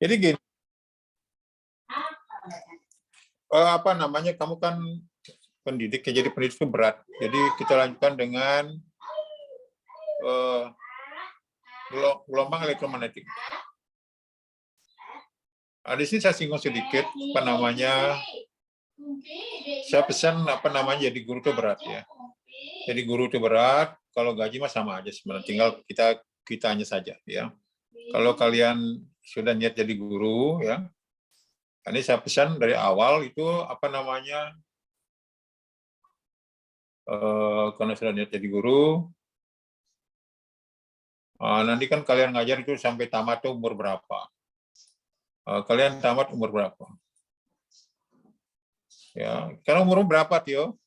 Jadi gini, apa namanya, kamu kan pendidik, ya, jadi pendidik itu berat. Jadi kita lanjutkan dengan gelombang elektromagnetik. Di sini saya singgung sedikit, apa namanya, saya pesan apa namanya jadi guru itu berat ya. Jadi guru itu berat, kalau gaji mah sama aja sebenarnya, tinggal kitanya saja ya. Kalau kalian sudah niat jadi guru ya, ini saya pesan dari awal itu apa namanya, karena sudah niat jadi guru, nanti kan kalian ngajar itu sampai tamat tuh umur berapa? Kalian tamat umur berapa? Ya, karena umurmu berapa, Tio?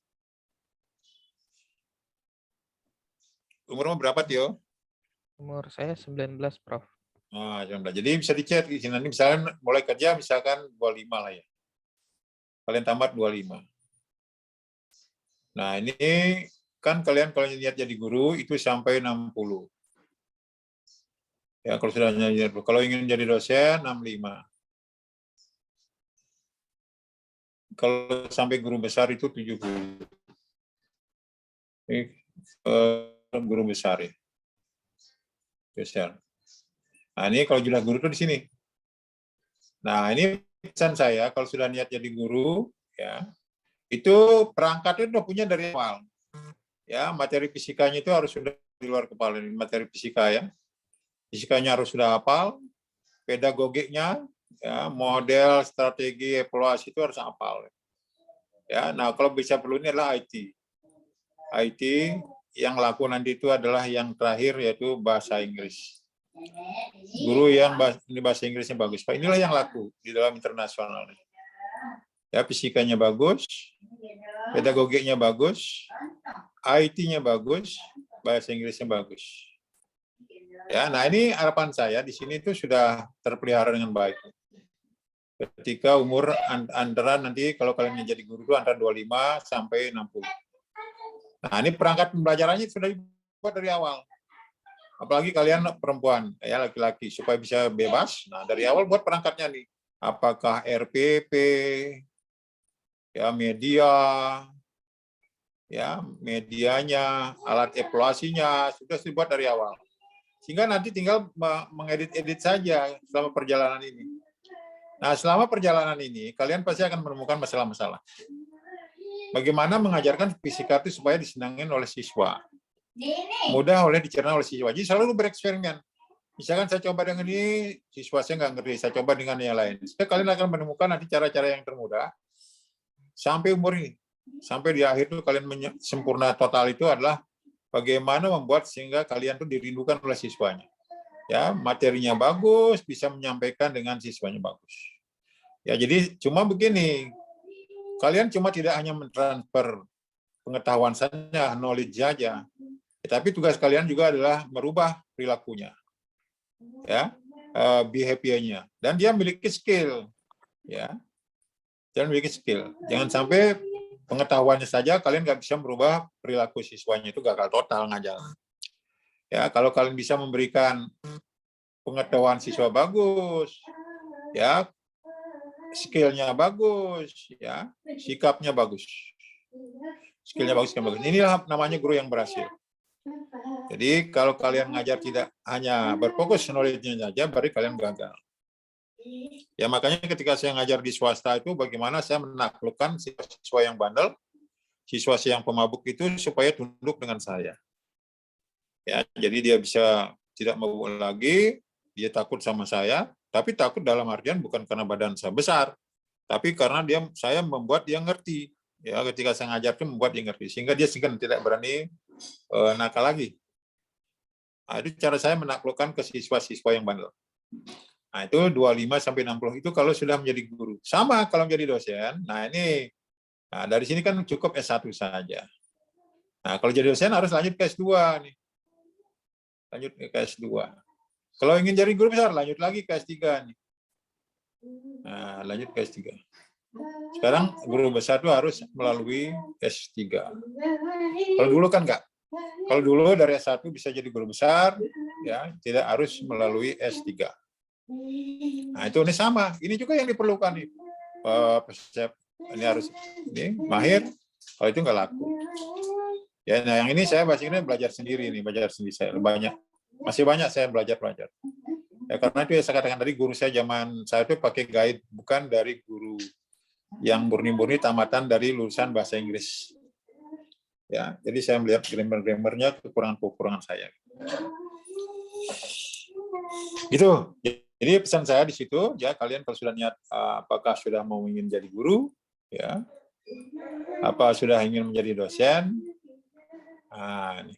Umurmu berapa, Tio? Umur saya 19, Prof. Nah, 19. Jadi bisa dicet di sini, nanti misalkan mulai kerja misalkan 25 lah ya. Kalian tamat 25. Nah, ini kan kalian kalau niat jadi guru itu sampai 60. Ya, kalau sudah niat, kalau ingin jadi dosen 65. Kalau sampai guru besar itu 70. Ini guru besar ya. Dosen. Nah, ini kalau sudah guru itu di sini. Nah, ini pesan saya kalau sudah niat jadi guru ya, itu perangkatnya udah punya dari awal. Ya, materi fisikanya itu harus sudah di luar kepala, materi fisika ya. Fisikanya harus sudah hafal, pedagogiknya ya, model, strategi, evaluasi itu harus hafal. Ya, nah kalau bisa perlu ini adalah IT. IT yang laku nanti itu adalah yang terakhir yaitu bahasa Inggris. Guru yang bahasa Inggrisnya bagus, Pak. Inilah yang laku di dalam internasional. Ya, fisikanya bagus, pedagogiknya bagus, IT-nya bagus, bahasa Inggrisnya bagus. Ya, nah ini harapan saya di sini itu sudah terpelihara dengan baik. Ketika umur antara nanti kalau kalian menjadi guru itu antara 25 sampai 60. Nah, ini perangkat pembelajarannya sudah dibuat dari awal. Apalagi kalian perempuan, ya laki-laki, supaya bisa bebas. Nah, dari awal buat perangkatnya nih. Apakah RPP, ya media, ya medianya, alat evaluasinya sudah dibuat dari awal. Sehingga nanti tinggal mengedit-edit saja selama perjalanan ini. Nah, selama perjalanan ini kalian pasti akan menemukan masalah-masalah. Bagaimana mengajarkan fisika itu supaya disenangin oleh siswa, mudah oleh dicerna oleh siswa. Jadi selalu bereksperimen. Misalkan saya coba dengan ini, siswa saya nggak ngerti, saya coba dengan yang lain. Jadi kalian akan menemukan nanti cara-cara yang termudah sampai umur ini. Sampai di akhir itu kalian sempurna total itu adalah bagaimana membuat sehingga kalian tuh dirindukan oleh siswanya. Ya, materinya bagus, bisa menyampaikan dengan siswanya bagus. Ya, jadi cuma begini, kalian cuma tidak hanya mentransfer pengetahuan saja, knowledge saja, tapi tugas kalian juga adalah merubah perilakunya, ya, behavior-nya, dan dia memiliki skill, ya, dan memiliki skill. Jangan sampai pengetahuannya saja kalian nggak bisa merubah perilaku siswanya, itu gagal total ngajar. Ya, kalau kalian bisa memberikan pengetahuan siswa bagus, ya, skill-nya bagus, ya, sikapnya bagus. Skillnya bagus, sikapnya bagus. Inilah namanya guru yang berhasil. Jadi kalau kalian ngajar tidak hanya berfokus knowledge-nya saja, berarti kalian gagal. Ya makanya ketika saya ngajar di swasta itu, bagaimana saya menaklukkan siswa yang bandel, siswa yang pemabuk itu supaya tunduk dengan saya. Ya, jadi dia bisa tidak mau lagi, dia takut sama saya, tapi takut dalam artian bukan karena badan saya besar, tapi karena saya membuat dia ngerti. Ya, ketika saya ngajar itu membuat dia ngerti, sehingga dia tidak berani nakal lagi. Nah, itu cara saya menaklukkan ke siswa-siswa yang bandel. Nah, itu 25 sampai 60 itu kalau sudah menjadi guru. Sama kalau menjadi dosen. Nah, ini dari sini kan cukup S1 saja. Nah, kalau jadi dosen harus lanjut ke S2 nih. Lanjut ke S2. Kalau ingin jadi guru besar, lanjut lagi ke S3 nih. Nah, lanjut ke S3. Sekarang guru besar itu harus melalui S3. Kalau dulu kan enggak. Kalau dulu dari S1 bisa jadi guru besar, ya tidak harus melalui S3. Nah, ini sama. Ini juga yang diperlukan nih. Ini harus ini mahir. Kalau itu nggak laku. Ya, nah yang ini saya basicnya belajar sendiri nih, belajar sendiri saya masih banyak saya belajar. Ya, karena itu ya saya katakan tadi guru saya zaman saya itu pakai guide bukan dari guru yang murni-murni tamatan dari lulusan bahasa Inggris. Ya, jadi saya melihat grammar-grammarnya kekurangan saya. Gitu. Jadi pesan saya di situ ya kalian kalau sudah niat apakah sudah mau ingin jadi guru ya. Apa sudah ingin menjadi dosen? Nah, ini.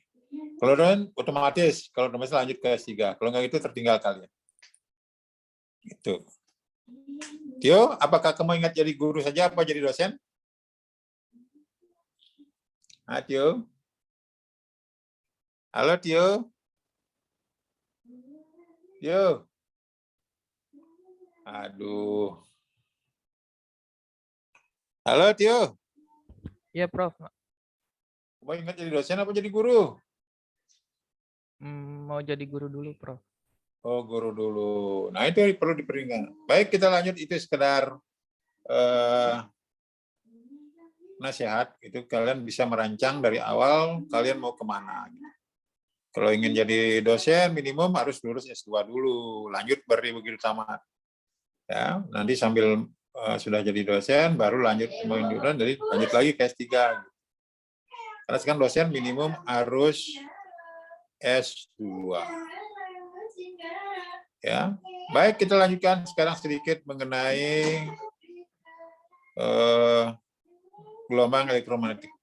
Kalau dosen otomatis lanjut ke S3. Kalau nggak itu tertinggal kalian. Gitu. Tio, apakah kamu ingat jadi guru saja apa jadi dosen? Ah, Tio. Halo, Tio. Tio. Aduh. Halo, Tio. Iya, Prof. Mau ingat jadi dosen apa jadi guru? Mau jadi guru dulu, Prof. Oh, guru dulu. Nah, itu perlu diperingat. Baik, kita lanjut. Itu sekedar nasihat. Itu kalian bisa merancang dari awal kalian mau kemana. Kalau ingin jadi dosen, minimum harus lulus S2 dulu. Lanjut baru begitu tamat. Ya, nanti sambil sudah jadi dosen, baru lanjut jadi lanjut lagi ke S3. Karena sekarang dosen minimum harus S2. Ya, baik kita lanjutkan sekarang sedikit mengenai gelombang elektromagnetik.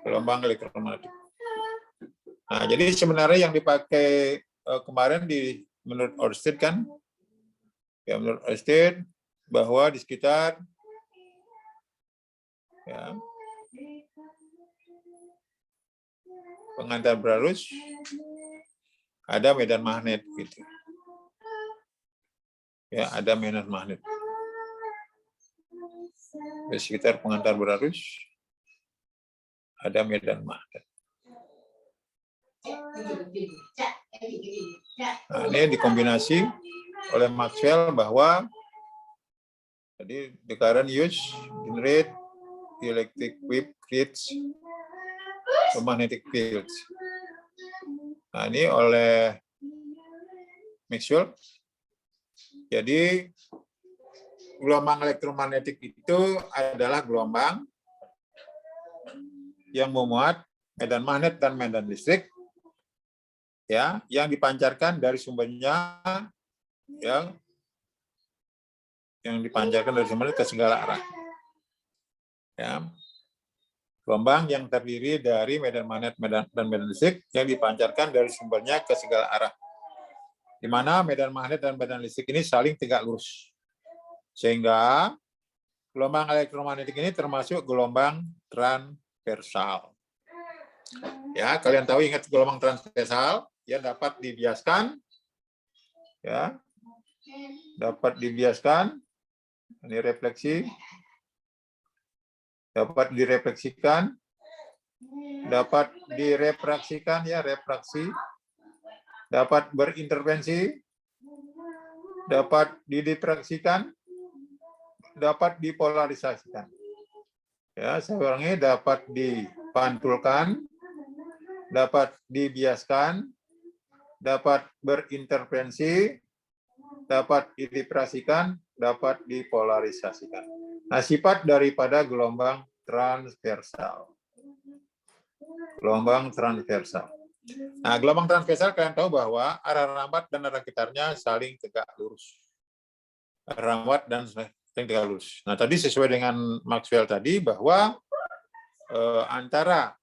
Gelombang elektromagnetik. Nah, jadi sebenarnya yang dipakai kemarin menurut Ørsted kan, ya menurut Ørsted bahwa di sekitar ya, pengantar berarus ada medan magnet gitu. Ya, ada medan magnet. Di sekitar pengantar berarus ada medan magnet. Nah, ini dikombinasi oleh Maxwell bahwa jadi the current use generate the electric wave creates magnetic fields. Nah, ini oleh Maxwell. Jadi gelombang elektromagnetik itu adalah gelombang yang memuat medan magnet dan medan listrik ya, yang dipancarkan dari sumbernya yang dipancarkan dari sumbernya ke segala arah. Ya. Gelombang yang terdiri dari medan magnet dan medan listrik yang dipancarkan dari sumbernya ke segala arah. Di mana medan magnet dan medan listrik ini saling tegak lurus. Sehingga gelombang elektromagnetik ini termasuk gelombang transversal. Ya, kalian tahu ingat gelombang transversal ya dapat dibiaskan ya. Dapat dibiaskan ini refleksi dapat direfleksikan, dapat direfraksikan ya, refraksi, dapat berintervensi, dapat didifraksikan, dapat dipolarisasikan. Ya, saya ulangi, dapat dipantulkan, dapat dibiaskan, dapat berintervensi, dapat didifraksikan, dapat dipolarisasikan. Nah, sifat daripada gelombang transversal. Gelombang transversal. Nah, gelombang transversal kalian tahu bahwa arah rambat dan arah gitarnya saling tegak lurus. Arah rambat dan saling tegak lurus. Nah, tadi sesuai dengan Maxwell tadi bahwa antara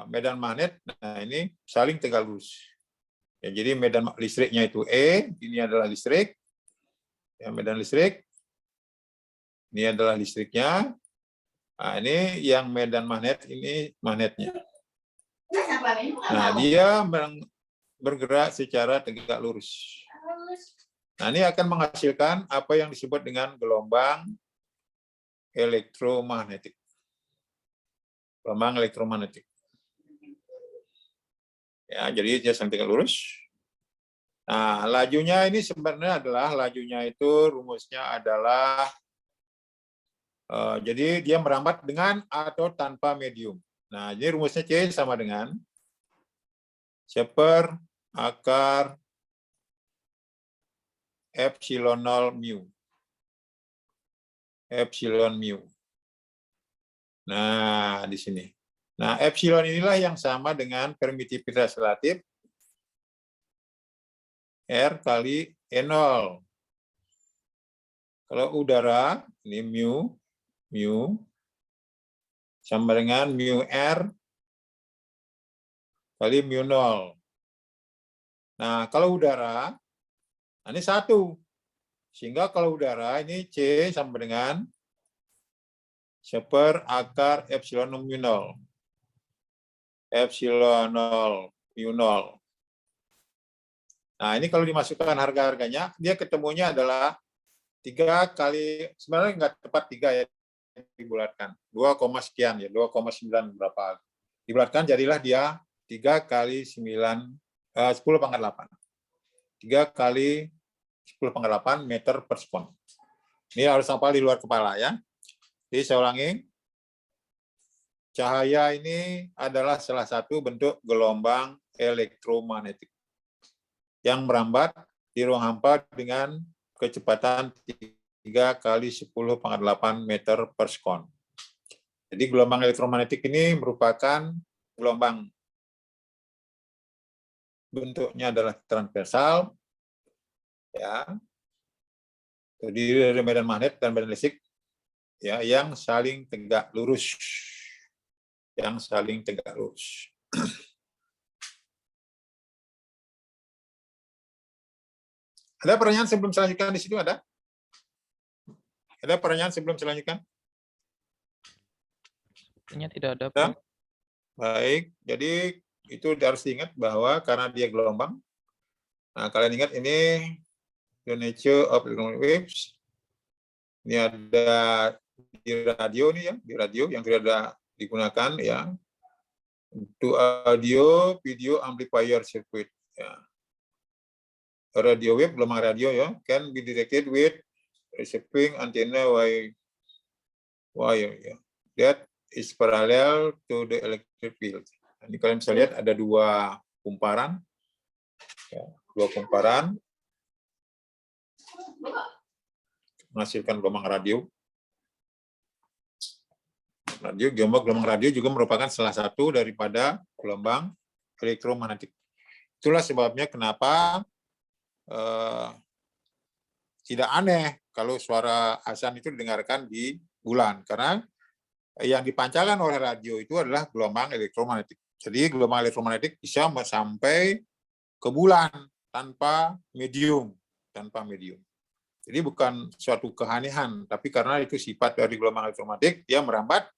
medan magnet, nah ini saling tegak lurus. Ya, jadi medan listriknya itu E, ini adalah listrik. Ya, medan listrik. Ini adalah listriknya. Nah, ini yang medan magnet, ini magnetnya. Nah, dia bergerak secara tegak lurus. Nah, ini akan menghasilkan apa yang disebut dengan gelombang elektromagnetik. Gelombang elektromagnetik. Ya, jadi dia saling tegak lurus. Nah, lajunya ini sebenarnya adalah lajunya itu rumusnya adalah jadi dia merambat dengan atau tanpa medium. Nah, jadi rumusnya C sama dengan seper akar epsilon 0 mu. Epsilon mu. Nah, di sini. Nah, epsilon inilah yang sama dengan permitivitas relatif R kali E0. Kalau udara, ini mu sama dengan mu R kali mu 0. Nah, kalau udara, ini 1. Sehingga kalau udara, ini C sama dengan seper akar epsilon mu 0. Epsilon 0 mu 0. Nah, ini kalau dimasukkan harga-harganya, dia ketemunya adalah 3 kali, sebenarnya nggak tepat 3 ya, dibulatkan. 2, sekian ya, 2,9 berapa. Dibulatkan jadilah dia 3 kali 9, 10 pangkat 8. 3 kali 10 pangkat 8 meter per sekon. Ini harus hafal di luar kepala ya. Jadi saya ulangi. Cahaya ini adalah salah satu bentuk gelombang elektromagnetik yang merambat di ruang hampa dengan kecepatan 3 kali 10 pangkat 8 meter per sekon. Jadi gelombang elektromagnetik ini merupakan gelombang bentuknya adalah transversal, ya, terdiri dari medan magnet dan medan listrik, ya, yang saling tegak lurus, Ada pertanyaan sebelum selanjutkan di situ ada? Ada pertanyaan sebelum selanjutkan? Kayaknya tidak ada, Ya? Prof. Baik, jadi itu harus diingat bahwa karena dia gelombang. Nah, kalian ingat ini the nature of electromagnetic waves. Ini ada di radio nih ya, di radio yang tidak ada digunakan ya. Untuk audio, video amplifier circuit. Ya. Radio wave, gelombang radio ya, can be detected with receiving antenna wire ya. That is parallel to the electric field. Nah, ini kalian bisa lihat ada 2 kumparan, ya, 2 kumparan menghasilkan gelombang radio. Gelombang radio juga merupakan salah satu daripada gelombang elektromagnetik. Itulah sebabnya kenapa tidak aneh kalau suara azan itu didengarkan di bulan, karena yang dipancarkan oleh radio itu adalah gelombang elektromagnetik. Jadi gelombang elektromagnetik bisa sampai ke bulan tanpa medium. Jadi bukan suatu keanehan, tapi karena itu sifat dari gelombang elektromagnetik, dia merambat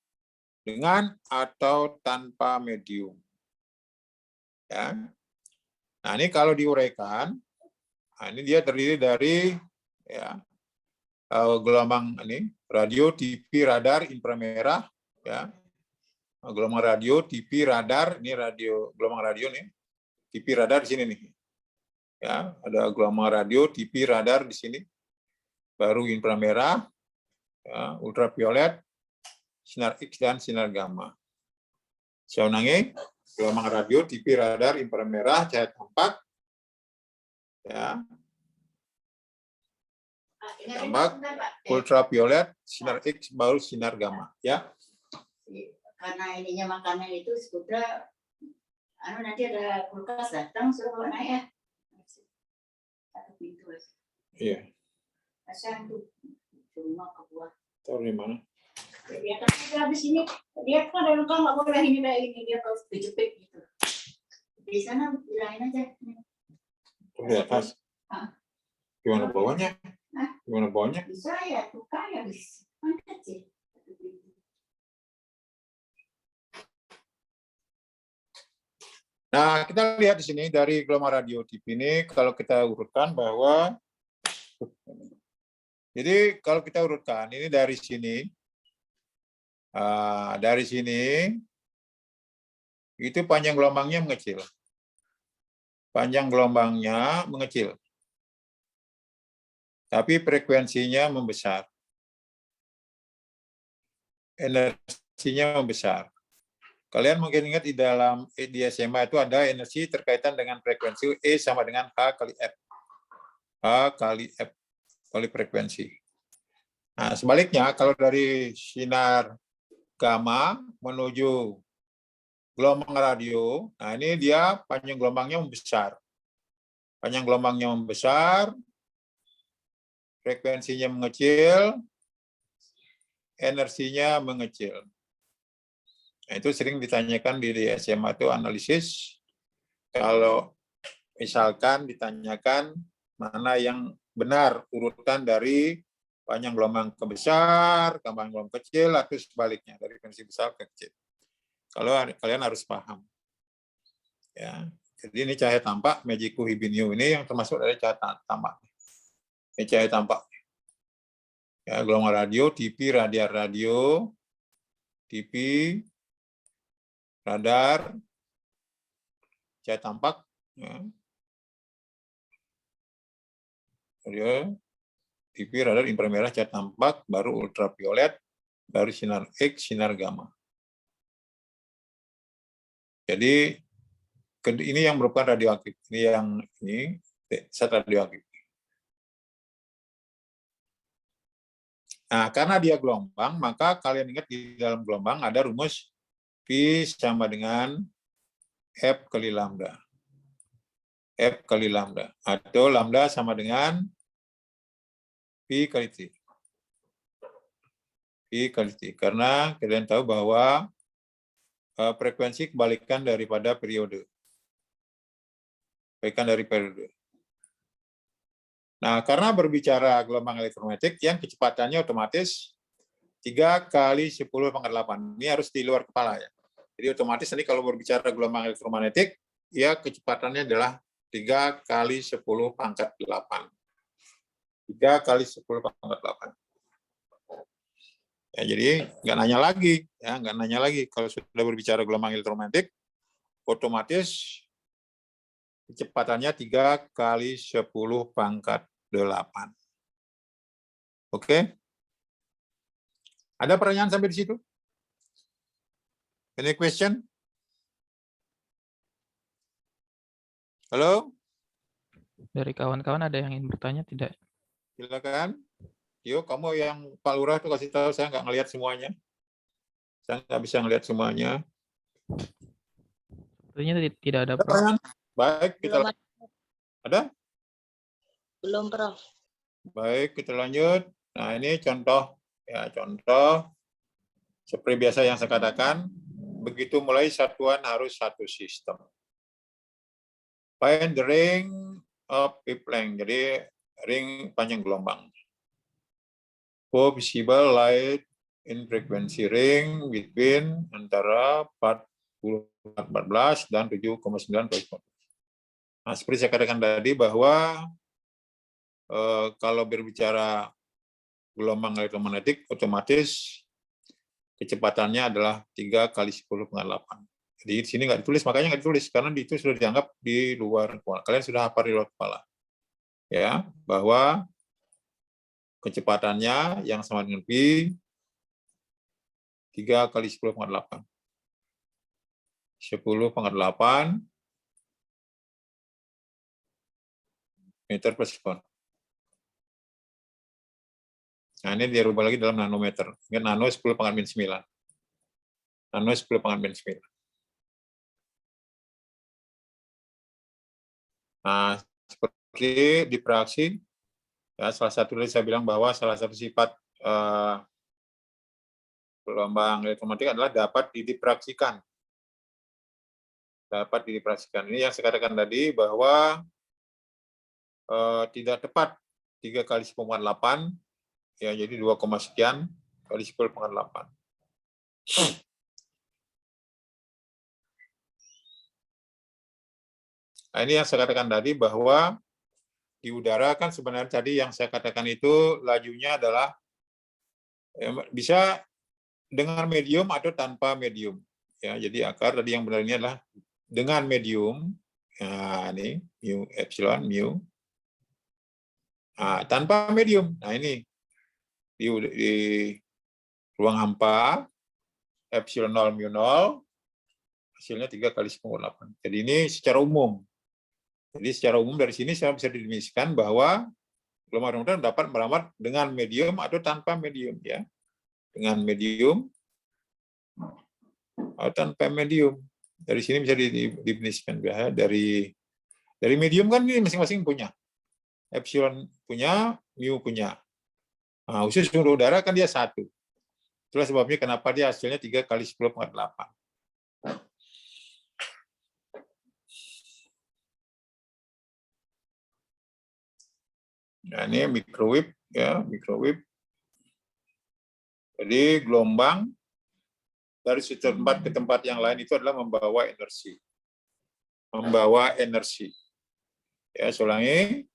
dengan atau tanpa medium. Ya. Nah, ini kalau diuraikan, nah ini dia terdiri dari ya, gelombang ini radio, TV, radar, inframerah, ya. Gelombang radio, TV, radar, ini radio gelombang radio nih. TV, radar di sini nih. Ya, ada gelombang radio, TV, radar di sini. Baru inframerah, ya, ultraviolet, sinar X dan sinar gamma. Saya ulangi, gelombang radio, TV, radar, inframerah, cahaya tampak, ya, tambak, ultraviolet, sinar X, baru sinar gamma, ya. Karena ininya makanan itu sebetulnya nanti ada kulkas datang suruh bawa naik ya. Satu pintu. Iya. Kasihan tuh cuma ke buah. Taruh di mana? Dia kan habis ini dia kan ada luka nggak boleh ini kayak ini, dia kalau kejepit gitu. Di sana bilangin aja. Di atas. Gimana bawahnya? Gimana bawahnya? Bisa ya, tukar ya bisa. Angkat sih. Nah, kita lihat di sini dari gelombang radio TV ini, kalau kita urutkan bahwa, jadi kalau kita urutkan ini dari sini itu panjang gelombangnya mengecil. panjang gelombangnya mengecil, tapi frekuensinya membesar, energinya membesar. Kalian mungkin ingat di SMA itu ada energi terkaitan dengan frekuensi E sama dengan H kali F. H kali F kali frekuensi. Nah, sebaliknya kalau dari sinar gamma menuju gelombang radio, nah ini dia panjang gelombangnya membesar. Panjang gelombangnya membesar, frekuensinya mengecil, energinya mengecil. Nah, itu sering ditanyakan di SMA itu analisis. Kalau misalkan ditanyakan mana yang benar urutan dari panjang gelombang ke besar, panjang gelombang kecil, atau sebaliknya dari frekuensi besar ke kecil. Kalau kalian harus paham. Ya, jadi ini cahaya tampak Magicu Hibiniu ini yang termasuk dari cahaya tampak. Ini cahaya tampak. Ya, gelombang radio, TV, radiar radio, TV, radar, cahaya tampak, ya. Radio, TV, radar, inframerah, cahaya tampak, baru ultraviolet, baru sinar X, sinar gamma. Jadi ini yang merupakan radioaktif, ini zat radioaktif. Nah, karena dia gelombang, maka kalian ingat di dalam gelombang ada rumus P sama dengan F kali lambda. F kali lambda. Atau lambda sama dengan P kali T. P kali T. Karena kalian tahu bahwa frekuensi kebalikan daripada periode. Kebalikan dari periode. Nah, karena berbicara gelombang elektromagnetik, yang kecepatannya otomatis 3 kali 10 pangkat 8. Ini harus di luar kepala ya. Jadi otomatis nanti kalau berbicara gelombang elektromagnetik, ya kecepatannya adalah 3 kali 10 pangkat 8. 3 kali 10 pangkat 8. Ya, jadi nggak nanya lagi. Kalau sudah berbicara gelombang elektromagnetik, otomatis kecepatannya 3 kali 10 pangkat 8. Oke? Ada pertanyaan sampai di situ? Any question? Halo? Dari kawan-kawan ada yang ingin bertanya tidak? Silakan. Yuk, kamu yang Pak Lurah tuh kasih tahu, saya nggak ngelihat semuanya. Saya nggak bisa ngelihat semuanya. Sepertinya tidak ada, Ada Prof. pertanyaan? Baik, kita Belum ada? belum, Prof. Baik, kita lanjut. Nah, ini contoh seperti biasa yang saya katakan, begitu mulai satuan harus satu sistem. Find the ring of wavelength, jadi ring panjang gelombang. For visible light in frequency ring between antara 14 dan 7,9. Nah, seperti saya katakan tadi bahwa kalau berbicara gelombang elektromagnetik, otomatis kecepatannya adalah 3 kali 10 pangkat 8. Jadi di sini nggak ditulis, makanya nggak ditulis, karena itu sudah dianggap di luar kepala. Kalian sudah hafal di luar kepala. Ya, bahwa kecepatannya yang sama dengan P 3 kali 10 pangkat 8. 10 pangkat 8 meter per sekon. Nah, ini dirubah lagi dalam nanometer. Ingat nano 10 pangkat min 9. Nano 10 pangkat min 9. Nah, seperti difraksi, ya, salah satu tadi saya bilang bahwa salah satu sifat gelombang elektromagnetik adalah dapat didifraksikan. Dapat didifraksikan. Ini yang saya katakan tadi bahwa tidak tepat 3 kali 10 pangkat 8, ya, jadi 2, sekian kali 10 pangkat 8. Nah, ini yang saya katakan tadi bahwa di udara kan sebenarnya tadi yang saya katakan itu lajunya adalah bisa dengan medium atau tanpa medium. Ya, jadi akar tadi yang benar ini adalah dengan medium, Nah, ini mu epsilon mu. Nah, tanpa medium. Nah, ini di ruang hampa epsilon 0 mu 0 hasilnya 3 kali 10/8. Jadi ini secara umum. Jadi secara umum dari sini saya bisa didefinisikan bahwa gelombang rendah dapat merambat dengan medium atau tanpa medium ya. Dengan medium atau tanpa medium. Dari sini bisa didefinisikan ya. Dari medium kan ini masing-masing punya. Epsilon punya, mu punya. Nah, khusus untuk udara kan dia 1. Itulah sebabnya kenapa dia hasilnya 3 kali 10/8. Nah, ini microwave ya, microwave. Jadi gelombang dari satu tempat ke tempat yang lain itu adalah membawa energi. Membawa energi. Ya, saya ulangi.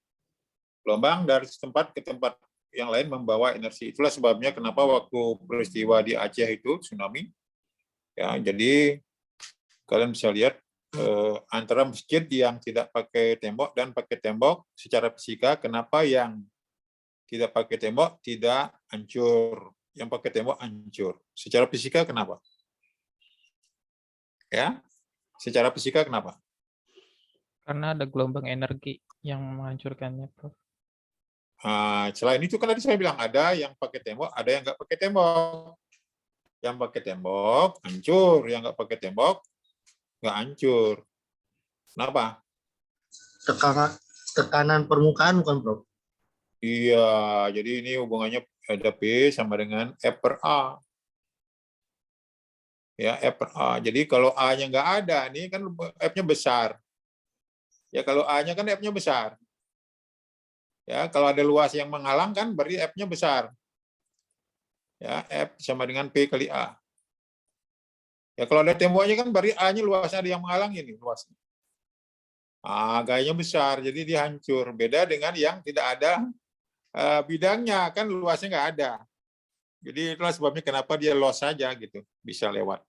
Gelombang dari tempat ke tempat yang lain membawa energi. Itulah sebabnya kenapa waktu peristiwa di Aceh itu tsunami, ya, jadi kalian bisa lihat antara masjid yang tidak pakai tembok dan pakai tembok secara fisika, kenapa yang tidak pakai tembok tidak hancur, yang pakai tembok hancur. Secara fisika kenapa? Ya, secara fisika kenapa? Karena ada gelombang energi yang menghancurkannya, Prof. Selain itu kan tadi saya bilang ada yang pakai tembok, ada yang nggak pakai tembok. Yang pakai tembok hancur, yang nggak pakai tembok nggak hancur. Kenapa? Tekanan permukaan bukan, Prof? Iya, jadi ini hubungannya ada P sama dengan F per A. Ya, F per A. Jadi kalau A-nya nggak ada, ini kan F-nya besar. Ya, kalau A-nya kan F-nya besar. Ya, kalau ada luas yang menghalang kan berarti F-nya besar. Ya, F sama dengan P kali A. Ya, kalau ada temboknya kan berarti A-nya luasnya ada yang menghalangi nih, luasnya. Gayanya besar, jadi dia hancur. Beda dengan yang tidak ada bidangnya, kan luasnya nggak ada. Jadi itulah sebabnya kenapa dia los saja gitu, bisa lewat.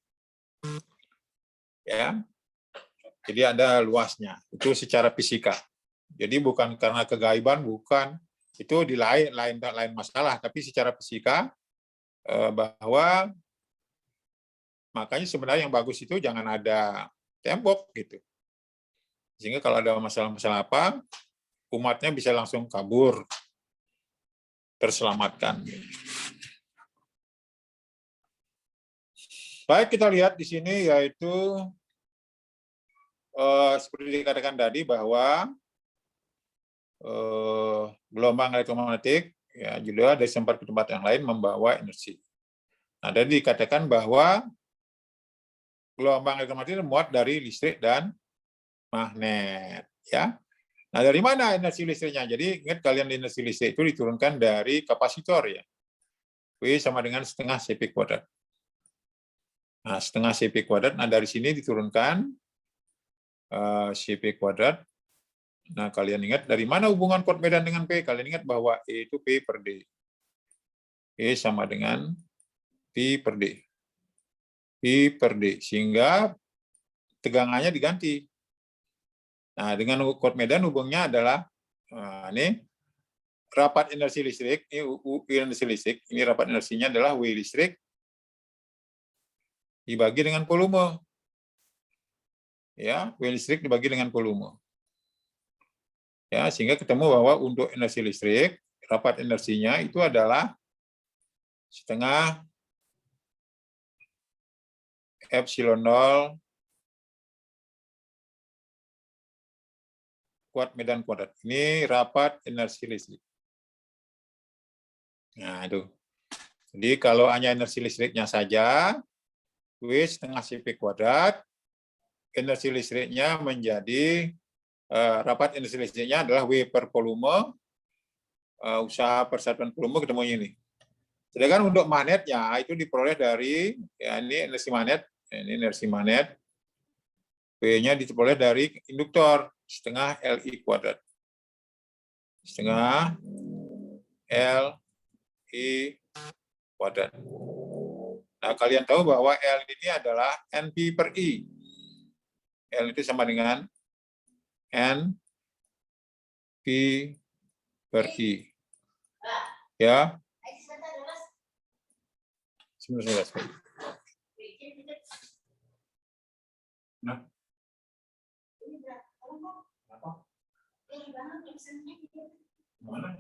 Ya, jadi ada luasnya. Itu secara fisika. Jadi bukan karena kegaiban, bukan. Itu di lain masalah, tapi secara fisika bahwa makanya sebenarnya yang bagus itu jangan ada tembok gitu. Sehingga kalau ada masalah-masalah apa, umatnya bisa langsung kabur, terselamatkan. Baik, kita lihat di sini yaitu seperti dikatakan tadi bahwa gelombang elektromagnetik ya juga dari tempat ke tempat yang lain membawa energi. Nah, tadi dikatakan bahwa gelombang elektromagnetik muat dari listrik dan magnet, ya. Nah, dari mana energi listriknya? Jadi ingat kalian energi listrik itu diturunkan dari kapasitor ya. W sama dengan setengah Cp kuadrat. Nah, setengah Cp kuadrat. Nah, dari sini diturunkan Cp kuadrat. Nah, kalian ingat dari mana hubungan kuat medan dengan P? Kalian ingat bahwa E itu P per D. E sama dengan P per D. P per D. Sehingga tegangannya diganti. Nah, dengan kuat medan hubungnya adalah ini rapat energi listrik, ini U energi listrik, ini rapat energinya adalah W listrik dibagi dengan volume. Ya, W listrik dibagi dengan volume. Ya, sehingga ketemu bahwa untuk energi listrik, rapat energinya itu adalah setengah epsilon 0 kuat medan kuadrat. Ini rapat energi listrik. Nah, itu. Jadi kalau hanya energi listriknya saja, W setengah Cp kuadrat, energi listriknya menjadi rapat energi listriknya adalah W per volume, usaha persatuan volume ketemu ini. Sedangkan untuk magnetnya itu diperoleh dari ya ini energi magnet, W-nya diperoleh dari induktor setengah Li kuadrat, setengah Li kuadrat. Nah, kalian tahu bahwa L ini adalah Np per I. L itu sama dengan N P per I. Ya. Sebentar. Nah. Apa? Mana?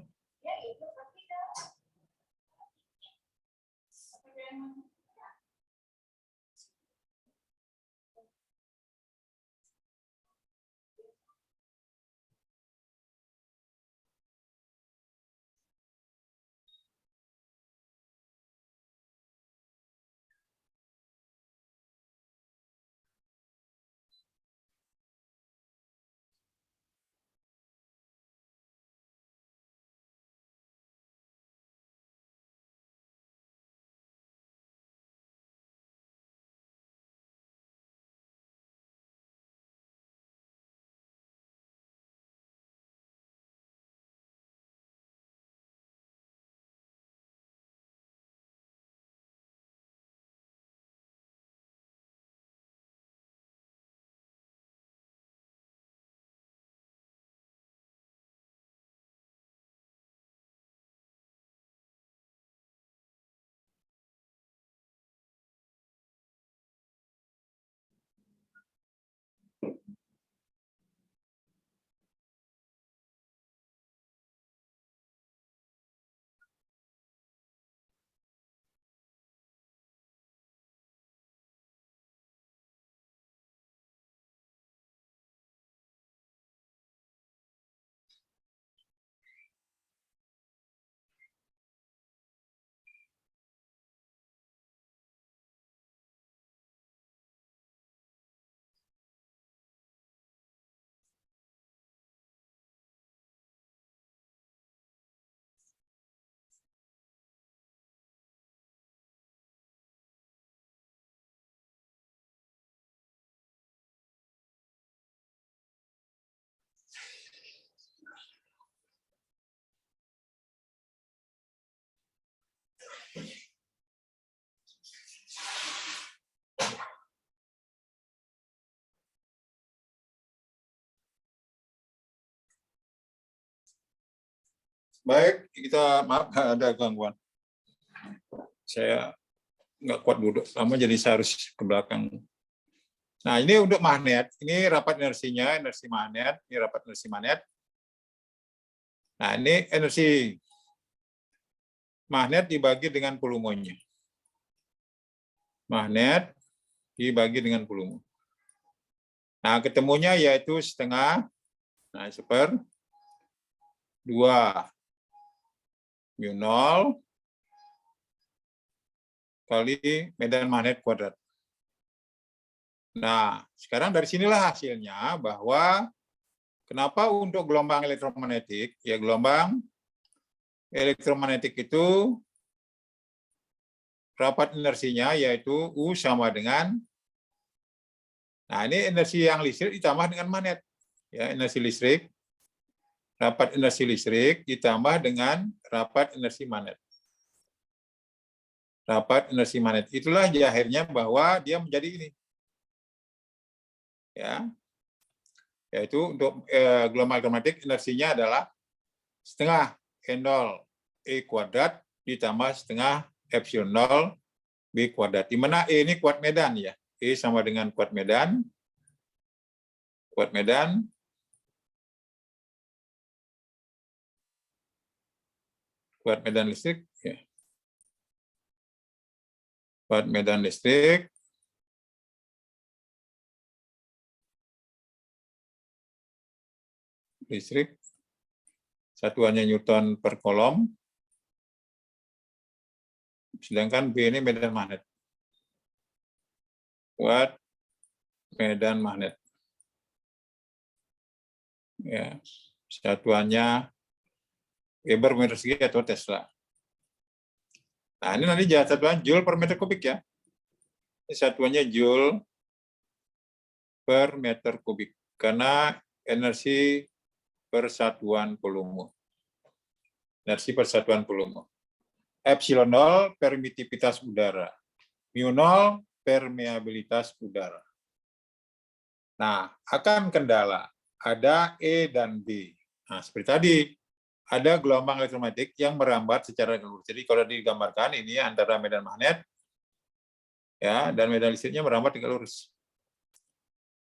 Baik, kita maaf ada gangguan. Saya nggak kuat duduk, lama jadi saya harus ke belakang. Nah, ini untuk magnet. Ini rapat inersinya, energi magnet. Ini rapat energi magnet. Nah, ini energi magnet dibagi dengan volumenya. Magnet dibagi dengan volume. Nah, ketemunya yaitu setengah, nah, seper 2 mu0 kali medan magnet kuadrat. Nah, sekarang dari sinilah hasilnya bahwa kenapa untuk gelombang elektromagnetik, ya gelombang elektromagnetik itu rapat inersinya yaitu U sama dengan, nah ini energi yang listrik ditambah dengan magnet. Ya, energi listrik, rapat energi listrik ditambah dengan rapat energi magnet. Rapat energi magnet. Itulah akhirnya bahwa dia menjadi ini. Ya. Yaitu untuk gelombang elektromagnetik energinya adalah setengah E0 E kuadrat ditambah setengah epsilon 0 B kuadrat. Di mana E ini kuat medan ya. E sama dengan kuat medan. Kuat medan. Kuat medan listrik. Ya. Kuat medan listrik. Listrik. Satuannya Newton per kolom. Sedangkan B ini medan magnet. Kuat medan magnet. Ya, satuannya Weber meter persegi atau Tesla. Nah, ini nanti satuan Joule per meter kubik ya. Ini satuannya Joule per meter kubik. Karena energi persatuan volume. Energi persatuan volume. Epsilon 0 permitivitas udara. Mu 0 permeabilitas udara. Nah, akan kendala ada E dan B. Nah, seperti tadi, ada gelombang elektromagnetik yang merambat secara lurus. Jadi kalau digambarkan ini antara medan magnet ya dan medan listriknya merambat tegak lurus.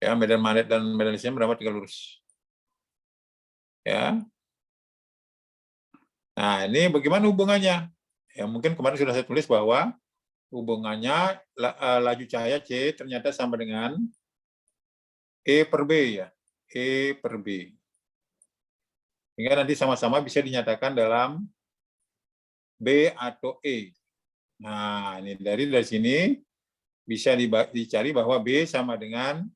Ya, medan magnet dan medan listriknya merambat tegak lurus. Ya. Nah, ini bagaimana hubungannya? Ya, mungkin kemarin sudah saya tulis bahwa hubungannya laju cahaya C ternyata sama dengan E per B ya. E per B. Sehingga nanti sama-sama bisa dinyatakan dalam B atau E. Nah, ini dari sini bisa dicari bahwa B sama dengan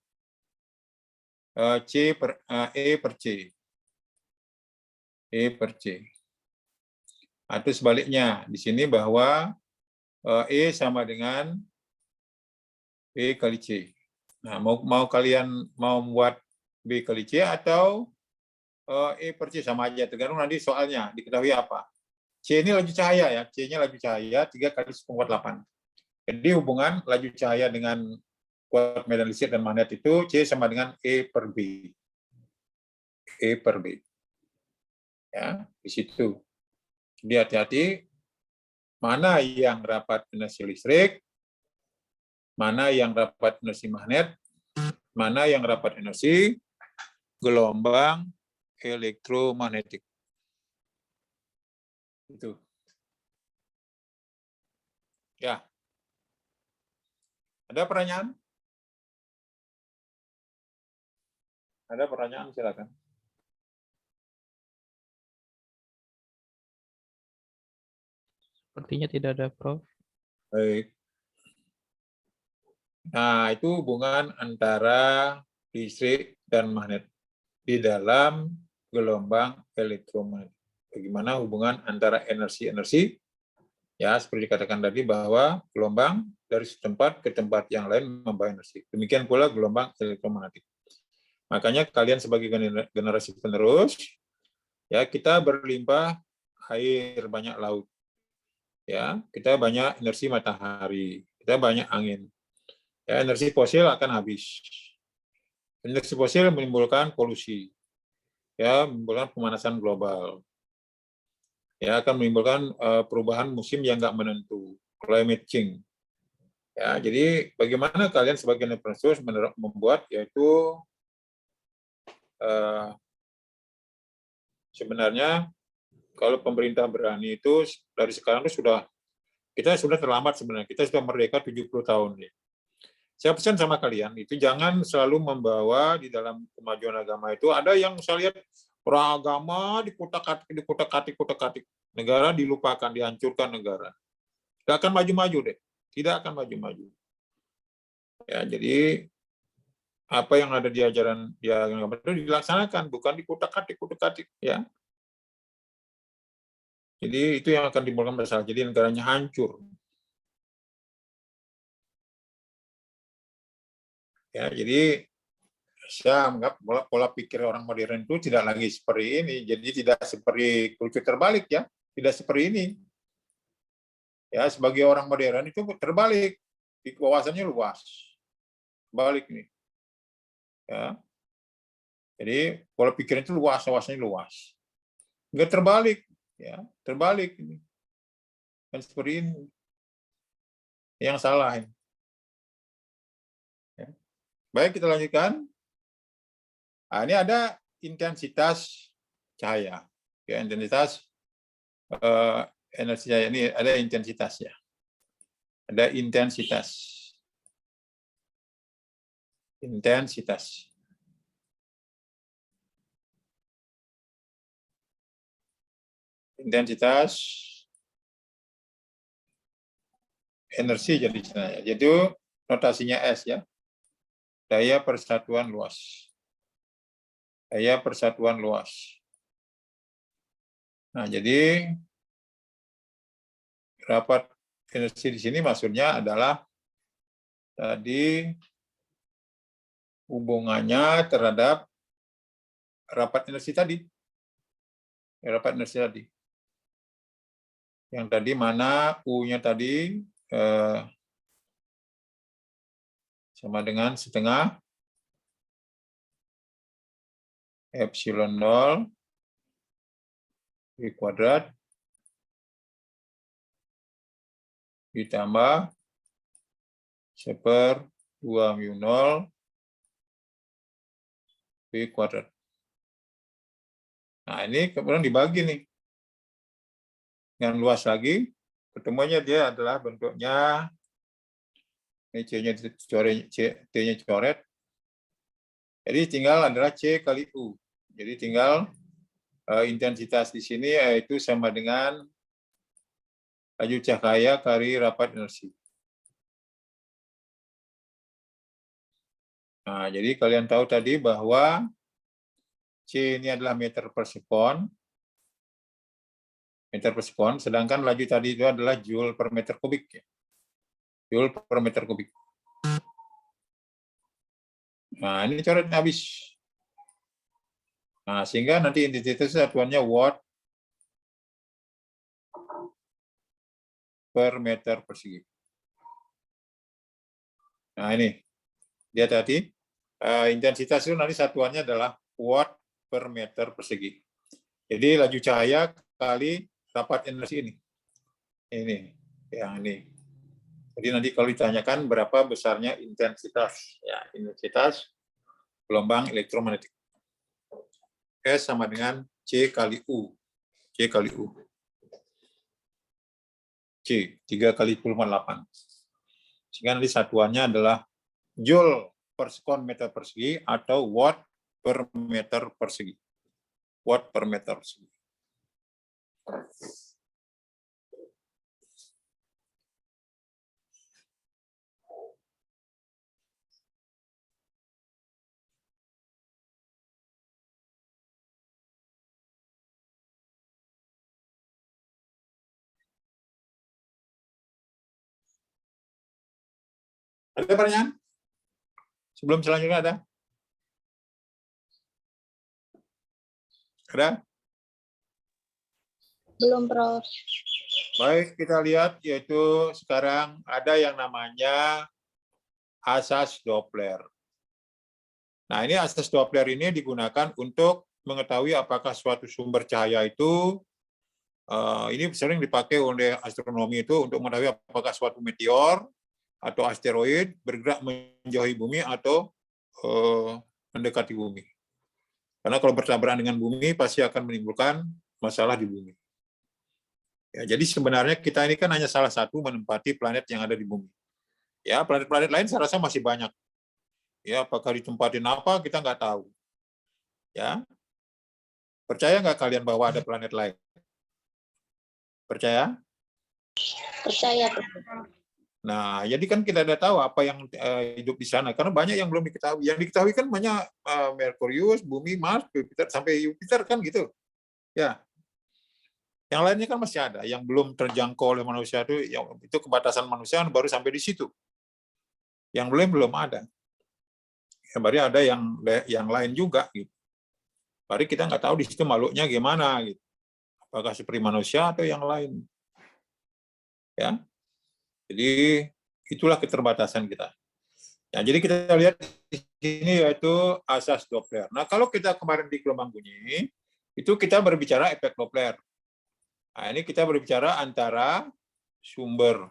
E per C. E per C. Atau sebaliknya, di sini bahwa E sama dengan B kali C. Nah, mau kalian mau membuat B kali C atau E per C sama aja, tergantung nanti soalnya diketahui apa. C ini laju cahaya ya, C-nya laju cahaya 3 kali 10⁴. Jadi hubungan laju cahaya dengan kuat medan listrik dan magnet itu C sama dengan E per B. E per B. Ya, di situ. Jadi hati-hati mana yang rapat inersi listrik, mana yang rapat inersi magnet, mana yang rapat inersi gelombang elektromagnetik. Itu. Ya. Ada pertanyaan? Ada pertanyaan, silakan. Sepertinya tidak ada, Prof. Baik. Nah, itu hubungan antara listrik dan magnet di dalam gelombang elektromagnetik. Bagaimana hubungan antara energi-energi, ya seperti dikatakan tadi bahwa gelombang dari tempat ke tempat yang lain membawa energi. Demikian pula gelombang elektromagnetik. Makanya kalian sebagai generasi penerus, ya kita berlimpah air, banyak laut. Ya, kita banyak energi matahari, kita banyak angin. Ya, energi fosil akan habis. Energi fosil menimbulkan polusi, ya, menimbulkan pemanasan global, ya, akan menimbulkan perubahan musim yang nggak menentu, climate change. Ya, jadi bagaimana kalian sebagai penerus membuat yaitu sebenarnya kalau pemerintah berani itu dari sekarang itu kita sudah terlambat sebenarnya, kita sudah merdeka 70 tahun nih. Saya pesan sama kalian, itu jangan selalu membawa di dalam kemajuan agama itu, ada yang saya lihat orang agama dikutak-katik, negara dilupakan, dihancurkan negara. Tidak akan maju-maju deh, tidak akan maju-maju. Ya, jadi apa yang ada di ajaran agama itu dilaksanakan, bukan dikutak-katik, ya. Jadi itu yang akan timbulkan masalah, jadi negaranya hancur. Ya, jadi saya anggap pola pikir orang modern itu tidak lagi seperti ini. Jadi tidak seperti kultur terbalik ya, tidak seperti ini. Ya, sebagai orang modern itu terbalik, wawasannya luas, balik nih. Ya, jadi pola pikir itu luas, wawasannya luas. Enggak terbalik, ya, terbalik ini. Kan seperti ini. Yang salah ini. Ya. Baik, kita lanjutkan. Nah, ini ada intensitas cahaya. Ya, intensitas energi cahaya ini ada intensitasnya. Ada intensitas. Intensitas. Intensitas energi jadi cahaya. Jadi notasinya S ya. Daya persatuan luas. Daya persatuan luas. Nah, jadi rapat energi di sini maksudnya adalah tadi hubungannya terhadap rapat energi tadi. Rapat energi tadi. Yang tadi mana U-nya tadi sama dengan setengah epsilon 0 V kuadrat ditambah 1/2 mu 0 V kuadrat. Nah, ini kemudian dibagi nih. Dengan luas lagi, ketemunya dia adalah bentuknya, ini C-nya dicoret, T-nya coret. Jadi tinggal adalah C kali U. Jadi tinggal intensitas di sini yaitu sama dengan laju cahaya kali rapat inersi. Nah, jadi kalian tahu tadi bahwa C ini adalah meter per sekon, sedangkan laju tadi itu adalah joule per meter kubik. Joule per meter kubik. Nah, ini coret habis. Nah, sehingga nanti intensitas satuannya watt per meter persegi. Nah, ini dia tadi intensitas itu nanti satuannya adalah watt per meter persegi. Jadi laju cahaya kali rapat inersi ini. Ini, yang ini. Jadi nanti kalau ditanyakan berapa besarnya intensitas, ya intensitas gelombang elektromagnetik. S sama dengan C kali U. C kali U. C, 3 kali 10⁸. Sehingga nanti satuannya adalah joule per sekon meter persegi atau watt per meter persegi. Watt per meter persegi. Ada pertanyaan? Sebelum selanjutnya ada? Ada? Belum, Prof. Baik, kita lihat yaitu sekarang ada yang namanya asas Doppler. Nah, ini asas Doppler ini digunakan untuk mengetahui apakah suatu sumber cahaya itu, ini sering dipakai oleh astronomi itu untuk mengetahui apakah suatu meteor atau asteroid bergerak menjauhi bumi atau mendekati bumi. Karena kalau bertabrakan dengan bumi pasti akan menimbulkan masalah di bumi. Ya, jadi sebenarnya kita ini kan hanya salah satu menempati planet yang ada di bumi. Ya, planet-planet lain saya rasa masih banyak. Ya, apakah ditempatin apa kita nggak tahu. Ya, percaya nggak kalian bahwa ada planet lain? Percaya? Percaya, Prof. Nah, jadi kan kita udah tahu apa yang hidup di sana, karena banyak yang belum diketahui. Yang diketahui kan banyak Merkurius, Bumi, Mars, Jupiter, sampai Jupiter kan gitu. Ya. Yang lainnya kan masih ada, yang belum terjangkau oleh manusia itu kebatasan manusia baru sampai di situ. Yang belum ada. Ya, baru ada yang lain juga gitu. Baru kita nggak tahu di situ makhluknya gimana gitu. Apakah seperti manusia atau yang lain. Ya. Jadi itulah keterbatasan kita. Nah, jadi kita lihat di sini yaitu asas Doppler. Nah, kalau kita kemarin di gelombang bunyi, itu kita berbicara efek Doppler. Nah, ini kita berbicara antara sumber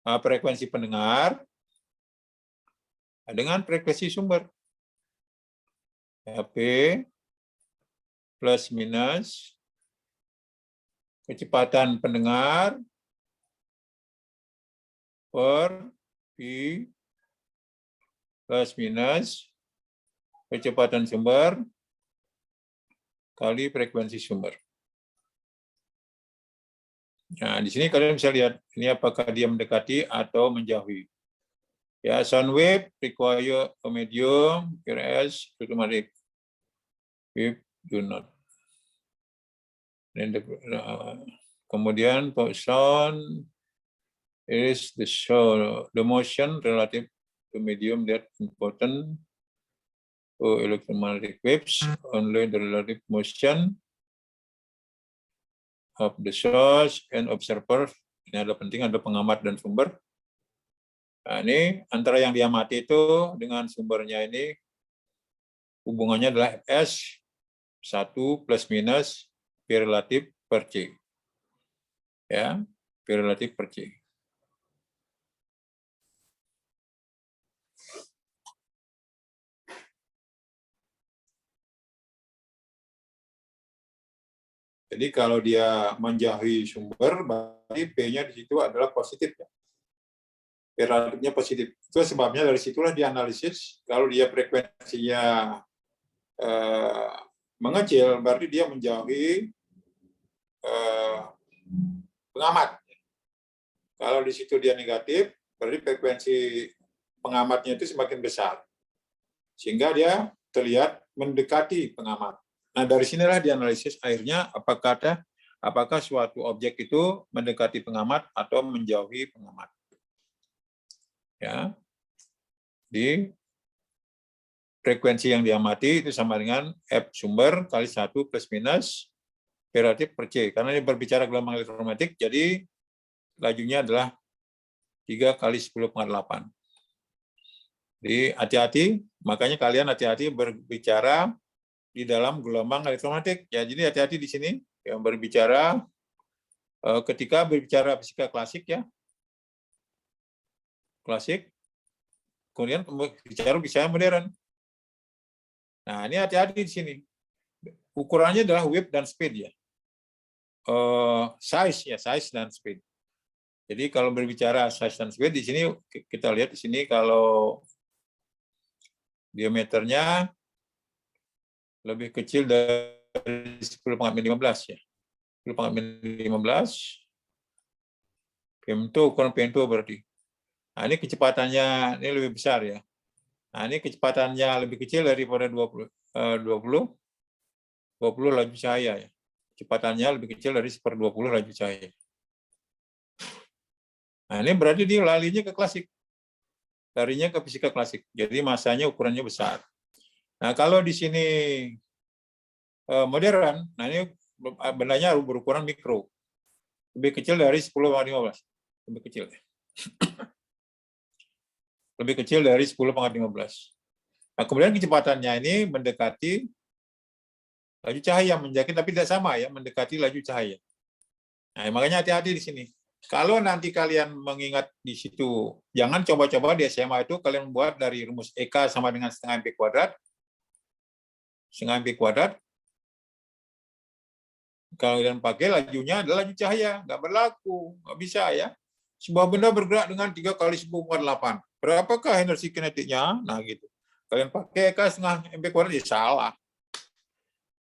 frekuensi pendengar dengan frekuensi sumber. P plus minus kecepatan pendengar per P plus minus kecepatan sumber kali frekuensi sumber. Nah, di sini kalian bisa lihat ini apakah dia mendekati atau menjauhi. Ya, sound wave require a medium whereas automatic wave do not. Dan kemudian sound is the motion relative to medium that important to electromagnetic waves, only the relative motion of the source and observer. Ini adalah penting, ada pengamat dan sumber. Nah, ini antara yang diamati itu dengan sumbernya ini hubungannya adalah Fs 1 plus minus P relatif per C. Ya, P relatif per C. Jadi kalau dia menjauhi sumber, berarti P-nya di situ adalah positif. Ya. P relatifnya positif. Itu sebabnya dari situlah dianalisis, kalau dia frekuensinya mengecil, berarti dia menjauhi pengamat. Kalau di situ dia negatif, berarti frekuensi pengamatnya itu semakin besar. Sehingga dia terlihat mendekati pengamat. Nah, dari sinilah dianalisis akhirnya apakah suatu objek itu mendekati pengamat atau menjauhi pengamat. Ya. Di frekuensi yang diamati itu sama dengan F sumber kali 1 plus minus P relatif per C. Karena ini berbicara gelombang elektromagnetik, jadi lajunya adalah 3 kali 10⁸. Jadi hati-hati, makanya kalian hati-hati berbicara di dalam gelombang elektromagnetik. Ya, jadi hati-hati di sini yang berbicara ketika berbicara fisika klasik ya. Klasik. Kemudian bicara modern. Nah, ini hati-hati di sini. Ukurannya adalah width dan speed ya. Size dan speed. Jadi kalau berbicara size dan speed di sini kita lihat di sini kalau diameternya lebih kecil dari 10⁻15 ya. 10⁻15 PM2, ukuran PM2 berarti. Nah, ini kecepatannya ini lebih besar ya. Nah, ini kecepatannya lebih kecil daripada 20 laju cahaya ya. Kecepatannya lebih kecil dari 1/20 laju cahaya. Nah, ini berarti dia larinya ke klasik. Larinya ke fisika klasik. Jadi masanya ukurannya besar. Nah, kalau di sini modern, nah ini bendanya berukuran mikro. Lebih kecil dari 10⁻15. Lebih kecil. Lebih kecil dari 10⁻15. Nah, kemudian kecepatannya ini mendekati laju cahaya, tapi tidak sama ya, mendekati laju cahaya. Nah, makanya hati-hati di sini. Kalau nanti kalian mengingat di situ, jangan coba-coba di SMA itu kalian buat dari rumus EK sama dengan setengah MP kuadrat. Setengah MP kuadrat. Kalau kalian pakai lajunya adalah laju cahaya, nggak berlaku, nggak bisa ya. Sebuah benda bergerak dengan 3 kali 10⁻8. Berapakah energi kinetiknya? Nah gitu. Kalian pakai EK setengah MP kuadrat, ya salah.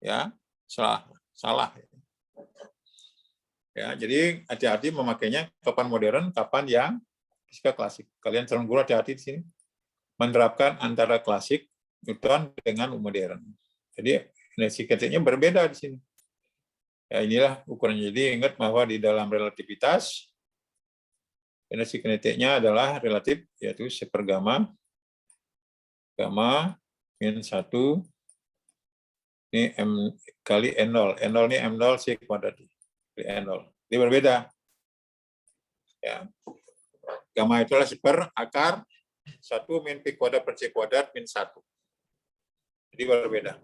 Ya, salah. Ya, jadi hati-hati memakainya kapan modern, kapan yang fisika klasik. Kalian calon guru hati-hati di sini. Menerapkan antara klasik Newton dengan modern. Jadi energi kinetiknya berbeda di sini. Ya, inilah ukurannya. Jadi ingat bahwa di dalam relativitas energi kinetiknya adalah relatif, yaitu 1/gamma min 1 ini M kali N0. N0 ini M0 C kuadrat. N0. Ini berbeda. Ya. Gamma itulah 1/akar 1 min P kuadrat per C kuadrat min 1. Jadi berbeda.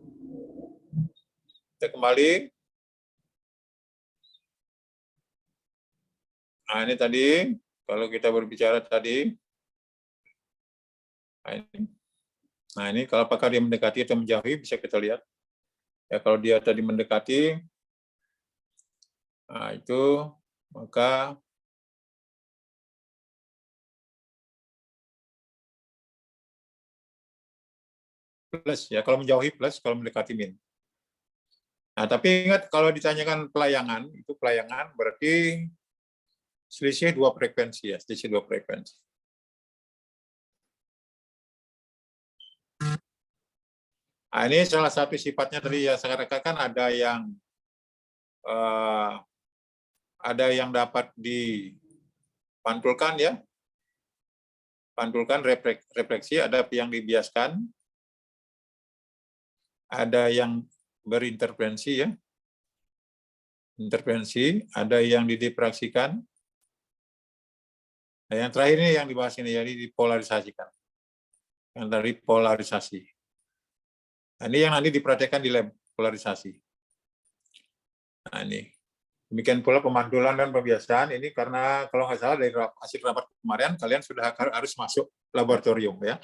Kita kembali. Nah, ini tadi, kalau kita berbicara tadi, nah ini kalau apakah dia mendekati atau menjauhi, bisa kita lihat. Ya, kalau dia tadi mendekati, nah itu, maka plus, ya kalau menjauhi plus, kalau mendekati min. Nah, tapi ingat kalau ditanyakan pelayangan, itu pelayangan berarti selisih 2 frekuensi ya, selisih 2 frekuensi. Nah, ini salah satu sifatnya tadi ya saya katakan ada yang dapat dipantulkan ya, pantulkan refleksi, ada yang dibiaskan, ada yang berinterferensi ya, interferensi, ada yang didifraksikan. Nah, yang terakhir ini yang dibahas ini, jadi dipolarisasikan. Yang dari polarisasi. Nah, ini yang nanti diperhatikan di lab polarisasi. Nah, ini. Demikian pula pemantulan dan pembiasaan ini karena kalau nggak salah dari hasil rapat kemarin kalian sudah harus masuk laboratorium ya.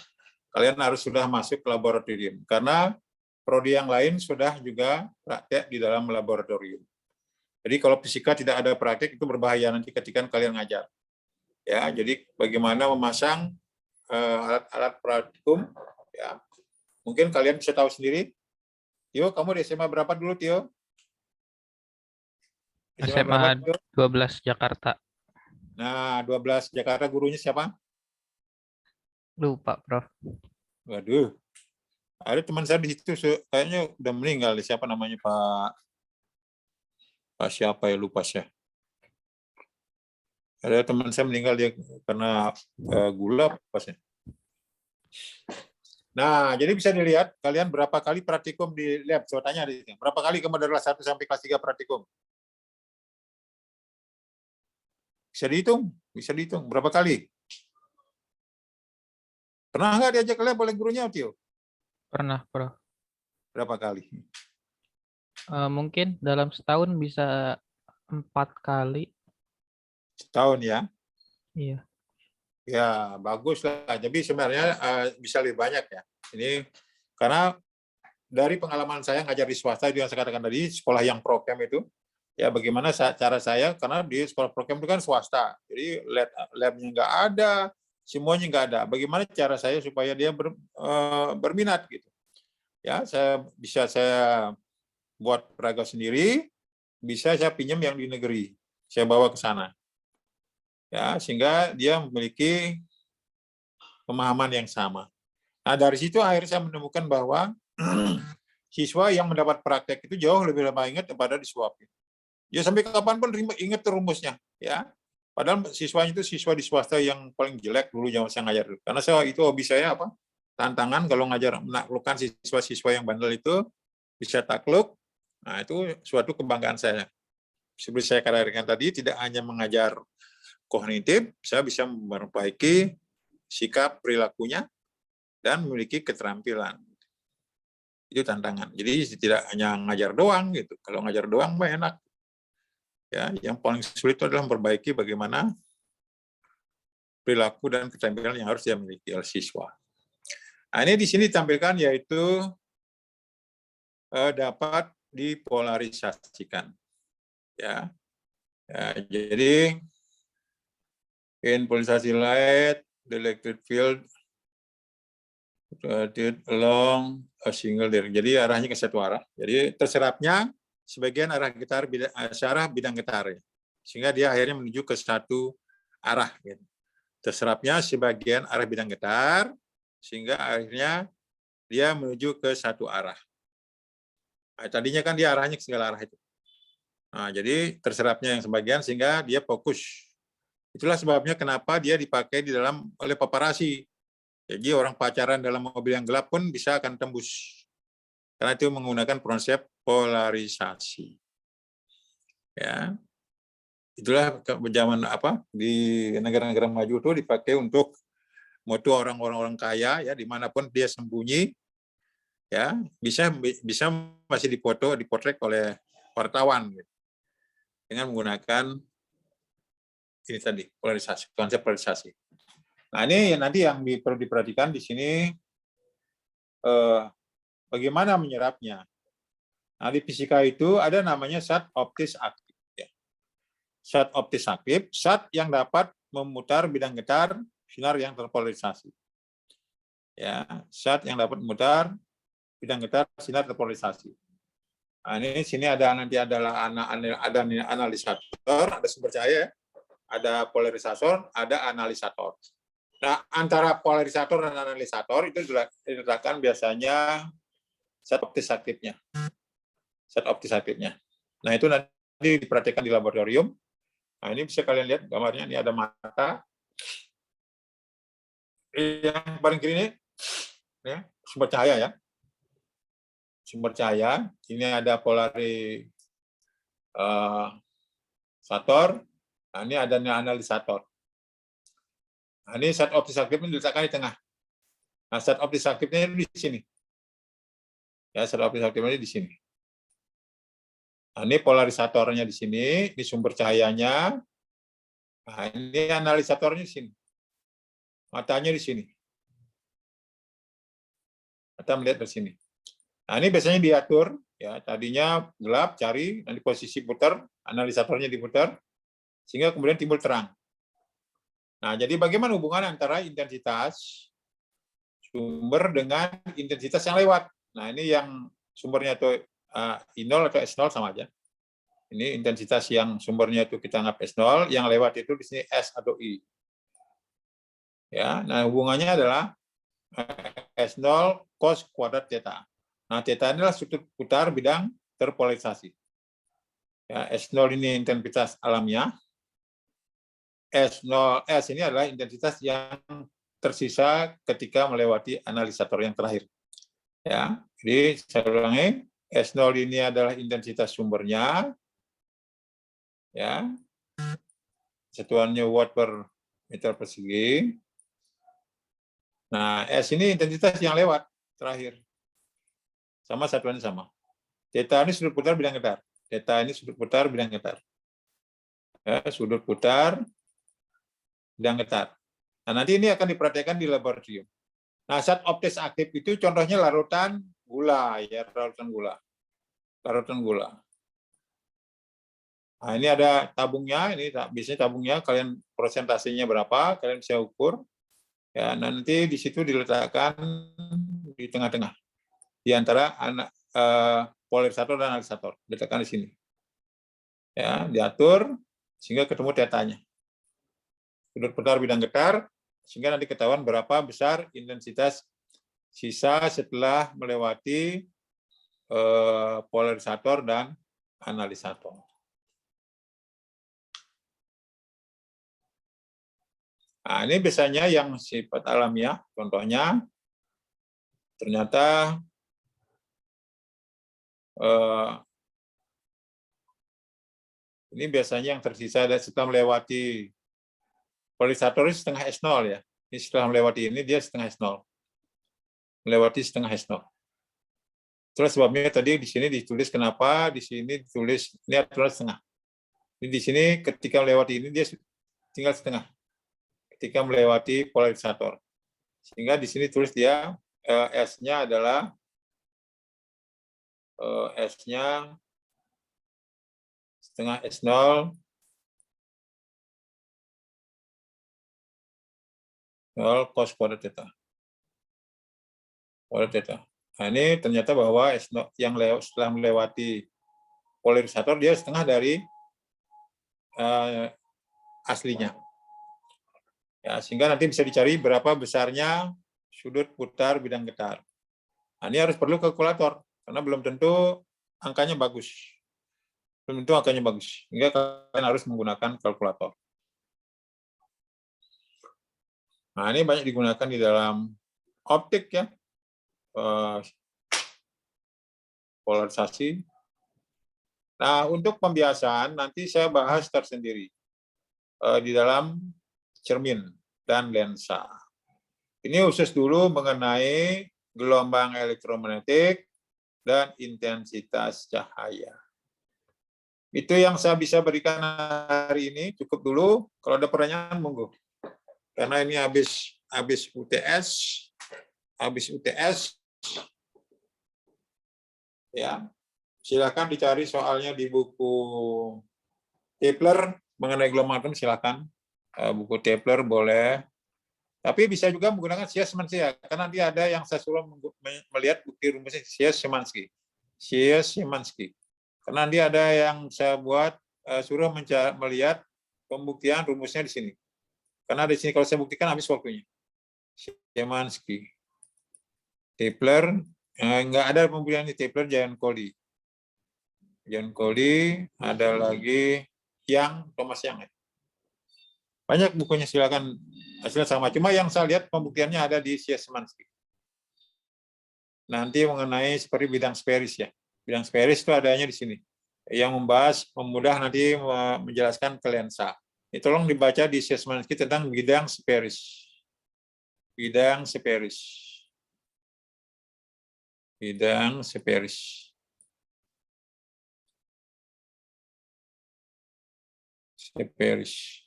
Kalian harus sudah masuk ke laboratorium karena prodi yang lain sudah juga praktek di dalam laboratorium. Jadi kalau fisika tidak ada praktek itu berbahaya nanti ketika kalian ngajar. Ya, jadi bagaimana memasang alat-alat praktikum ya. Mungkin kalian bisa tahu sendiri. Tio, kamu di SMA berapa dulu, Tio? SMA 12 Jakarta. Nah, 12 Jakarta gurunya siapa? Lupa, Prof. Waduh. Ada teman saya di situ kayaknya udah meninggal. Siapa namanya, Pak siapa ya, lupa saya. Ada teman saya meninggal dia karena gula pasnya. Nah, jadi bisa dilihat kalian berapa kali praktikum di lab. Coba tanya di sini. Berapa kali kamu dari kelas 1 sampai kelas 3 praktikum? Bisa dihitung berapa kali? Pernah nggak diajak lab oleh gurunya, Tio? Pernah, Prof. Berapa kali? Mungkin dalam setahun bisa 4 kali. Setahun ya? Iya. Ya, bagus lah. Jadi sebenarnya bisa lebih banyak ya. Ini karena dari pengalaman saya ngajar di swasta itu yang saya katakan tadi, sekolah yang program itu, ya bagaimana cara saya, karena di sekolah program itu kan swasta. Jadi lab-nya nggak ada, semuanya nggak ada. Bagaimana cara saya supaya dia berminat gitu. Ya, saya buat peraga sendiri, bisa saya pinjam yang di negeri. Saya bawa ke sana. Ya, sehingga dia memiliki pemahaman yang sama. Nah, dari situ akhirnya saya menemukan bahwa siswa yang mendapat praktek itu jauh lebih lama ingat daripada disuapin. Ya sampai kapanpun ingat rumusnya, ya. Padahal siswanya itu siswa di swasta yang paling jelek dulu zaman saya ngajar. Karena itu hobi saya apa? Tantangan kalau ngajar menaklukkan siswa-siswa yang bandel itu bisa takluk. Nah, itu suatu kebanggaan saya. Seperti saya katakan tadi, tidak hanya mengajar kognitif, saya bisa memperbaiki sikap perilakunya dan memiliki keterampilan. Itu tantangan. Jadi tidak hanya ngajar doang gitu. Kalau ngajar doang mah enak. Ya, yang paling sulit itu adalah memperbaiki bagaimana perilaku dan keterampilan yang harus dia miliki oleh siswa. Nah, ini di sini ditampilkan yaitu dapat dipolarisasikan. Ya, jadi in polarisasi light, the electric field along a single direction. Jadi arahnya ke satu arah. Jadi terserapnya sebagian arah getar searah bidang getar, sehingga dia akhirnya menuju ke satu arah. Gitu. Terserapnya sebagian arah bidang getar, sehingga akhirnya dia menuju ke satu arah. Nah, tadinya kan dia arahnya ke segala arah itu. Nah, jadi terserapnya yang sebagian sehingga dia fokus. Itulah sebabnya kenapa dia dipakai di dalam oleh paparazzi. Jadi orang pacaran dalam mobil yang gelap pun bisa akan tembus. Karena itu menggunakan konsep polarisasi. Ya. Itulah zaman di negara-negara maju itu dipakai untuk moto orang-orang kaya ya dimanapun dia sembunyi ya bisa masih dipotret oleh wartawan gitu, dengan menggunakan ini tadi polarisasi, konsep polarisasi. Nah ini nanti yang perlu diperhatikan di sini bagaimana menyerapnya. Nah di fisika itu ada namanya zat optis aktif. Ya. Zat optis aktif, zat yang dapat memutar bidang getar sinar yang terpolarisasi. Ya, zat yang dapat memutar bidang getar sinar terpolarisasi. Nah, ini sini ada analisator, ada sumber cahaya, ada polarisator, ada analisator. Nah, antara polarisator dan analisator itu diletakkan biasanya zat optis aktifnya. Zat optis aktifnya. Nah, itu nanti diperhatikan di laboratorium. Nah, ini bisa kalian lihat gambarnya, ini ada mata. Yang paling kiri ini ya, sumber cahaya ya. Sumber cahaya, ini ada polarisator, nah ini ada analisator. Nah, ini zat optis aktif ini diletakkan di tengah. Nah, zat optis aktifnya di sini. Ya, zat optis aktifnya di sini. Nah, ini polarisatornya di sini, ini sumber cahayanya. Nah, ini analisatornya di sini. Matanya di sini. Mata melihat dari sini. Nah, ini biasanya diatur, ya. Tadinya gelap, cari, nanti posisi putar, analisatornya diputar, sehingga kemudian timbul terang. Nah, jadi bagaimana hubungan antara intensitas sumber dengan intensitas yang lewat? Nah, ini yang sumbernya itu I0 atau S0 sama aja. Ini intensitas yang sumbernya itu kita anggap S0, yang lewat itu di sini S atau I. Ya, nah hubungannya adalah S0 cos kuadrat theta. Nah, theta inilah sudut putar bidang terpolarisasi. Ya, S0 ini intensitas alamiah. S ini adalah intensitas yang tersisa ketika melewati analisator yang terakhir. Ya, jadi saya ulangi, S0 ini adalah intensitas sumbernya. Ya, satuannya watt per meter persegi. Nah, S ini intensitas yang lewat terakhir. Sama satuannya sama. Theta ini sudut putar bidang getar. Theta ini sudut putar bidang getar. Ya, sudut putar bidang getar. Nah, nanti ini akan diperhatikan di laboratorium. Nah, saat optis aktif itu contohnya larutan gula, ya, larutan gula. Larutan gula. Nah, ini ada tabungnya, ini biasanya tabungnya, kalian persentasenya berapa, kalian bisa ukur. Ya, nanti di situ diletakkan di tengah-tengah, di antara polarisator dan analisator, diletakkan di sini. Ya, diatur sehingga ketemu tetanya. Sudut putar bidang getar, sehingga nanti ketahuan berapa besar intensitas sisa setelah melewati polarisator dan analisator. Nah, ini biasanya yang sifat alamiah, contohnya ternyata ini biasanya yang tersisa setelah melewati polarisator setengah S0 ya. Ini setelah melewati ini dia setengah S0. Melewati setengah S0. Itulah sebabnya tadi di sini ditulis kenapa, di sini ditulis ini aturan setengah. Ini di sini ketika melewati ini dia tinggal setengah. Ketika melewati polarisator. Sehingga di sini tulis dia S-nya adalah S-nya setengah S0 0 cos kuadrat theta. Kuadrat theta. Nah, ini ternyata bahwa S0 yang setelah melewati polarisator dia setengah dari aslinya. Ya, sehingga nanti bisa dicari berapa besarnya sudut putar bidang getar. Nah, ini harus perlu kalkulator karena belum tentu angkanya bagus. Belum tentu angkanya bagus. Sehingga kalian harus menggunakan kalkulator. Nah, ini banyak digunakan di dalam optik ya. Polarisasi. Nah, untuk pembiasaan nanti saya bahas tersendiri di dalam cermin dan lensa. Ini khusus dulu mengenai gelombang elektromagnetik dan intensitas cahaya. Itu yang saya bisa berikan hari ini. Cukup dulu. Kalau ada pertanyaan, monggo. Karena ini habis UTS. Habis UTS. Ya. Silakan dicari soalnya di buku Kepler mengenai gelombang atom, silakan. Buku Kepler boleh. Tapi bisa juga menggunakan Szymanski ya, karena nanti ada yang saya suruh melihat bukti rumusnya Szymanski. Szymanski. Karena nanti ada yang saya buat suruh melihat pembuktian rumusnya di sini. Karena di sini kalau saya buktikan habis waktunya. Szymanski. Kepler, enggak ada pembuktian di Kepler, Jayankoli. Jayankoli, ada lagi yang Thomas Young. Banyak bukunya, silakan hasilnya sama. Cuma yang saya lihat pembuktiannya ada di Szymanski. Nanti mengenai seperti bidang sferis ya. Bidang sferis itu adanya di sini. Yang membahas, memudah nanti menjelaskan ke lensa. Ini tolong dibaca di Szymanski tentang bidang sferis. Bidang sferis. Bidang sferis. Seperis.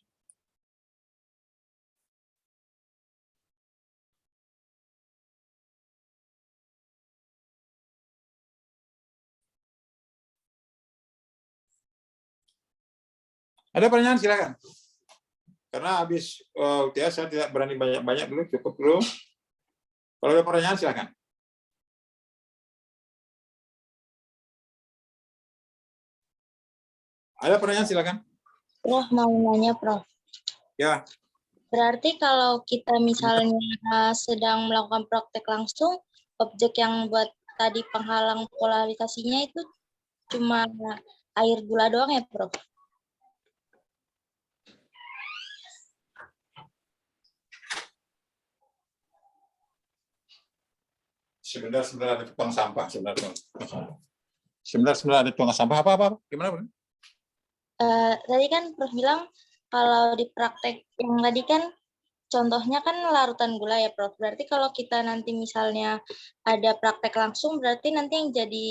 Ada pertanyaan silakan. Karena habis UTS saya tidak berani banyak-banyak dulu, cukup dulu. Kalau ada pertanyaan silakan. Ada pertanyaan silakan. Prof, mau nanya, Prof. Ya. Berarti kalau kita misalnya sedang melakukan praktek langsung, objek yang buat tadi penghalang polarisasinya itu cuma air gula doang ya, Prof? Sebentar ada tukang sampah. Sebentar ada tukang sampah. Apa? Gimana, Bro? Tadi kan Prof bilang kalau di praktek yang tadi kan contohnya kan larutan gula ya, Prof. Berarti kalau kita nanti misalnya ada praktek langsung, berarti nanti yang jadi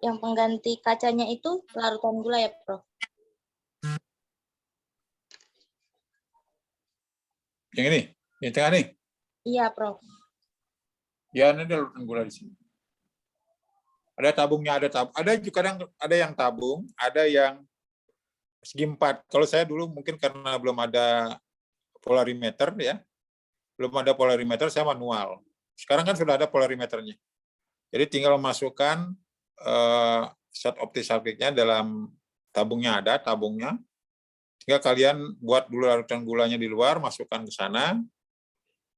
yang pengganti kacanya itu larutan gula ya, Prof? Yang ini, yang tengah nih. Iya, Prof. Ya, ini ada larutan gula di sini. Ada tabungnya, ada juga kadang ada yang tabung, ada yang segi 4. Kalau saya dulu mungkin karena belum ada polarimeter ya. Belum ada polarimeter, saya manual. Sekarang kan sudah ada polarimeternya. Jadi tinggal masukkan zat optis sulfitnya dalam tabungnya, ada tabungnya. Tinggal kalian buat dulu larutan gulanya di luar, masukkan ke sana.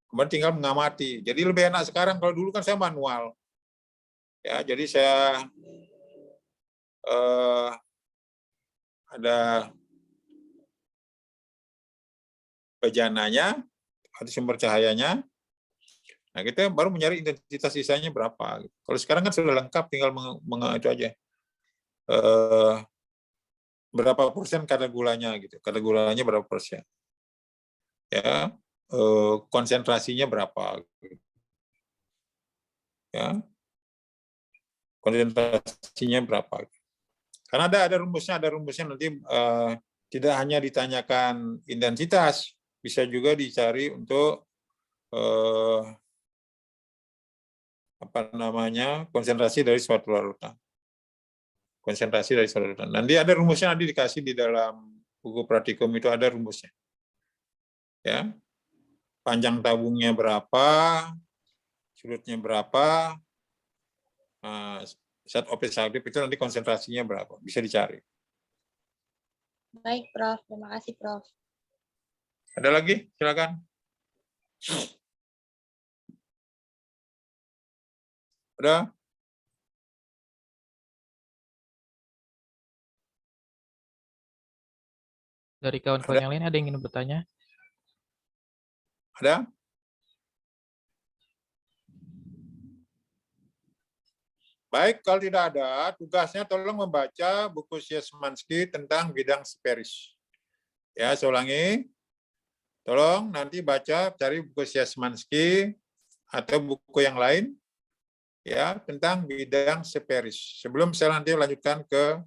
Kemudian tinggal mengamati. Jadi lebih enak sekarang. Kalau dulu kan saya manual. Ya, jadi saya ada bejananya, ada sumber cahayanya. Nah, kita baru mencari intensitas sisanya berapa. Kalau sekarang kan sudah lengkap, tinggal itu aja. Berapa persen kadar gulanya gitu. Kadar gulanya berapa persen. Ya, konsentrasinya berapa. Ya. Konsentrasinya berapa. Karena ada rumusnya nanti tidak hanya ditanyakan intensitas, bisa juga dicari untuk konsentrasi dari suatu larutan. Konsentrasi dari suatu larutan. Nanti ada rumusnya, nanti dikasih di dalam buku praktikum itu ada rumusnya. Ya. Panjang tabungnya berapa, surutnya berapa, zat optis aktif itu nanti konsentrasinya berapa, bisa dicari. Baik, Prof. Terima kasih, Prof. Ada lagi? Silakan. Ada? Dari kawan-kawan yang lain ada yang ingin bertanya? Ada? Baik, kalau tidak ada, tugasnya tolong membaca buku Szymanski tentang bidang Seperis. Ya, saya ulangi. Tolong nanti baca, cari buku Szymanski atau buku yang lain ya tentang bidang Seperis. Sebelum saya nanti lanjutkan ke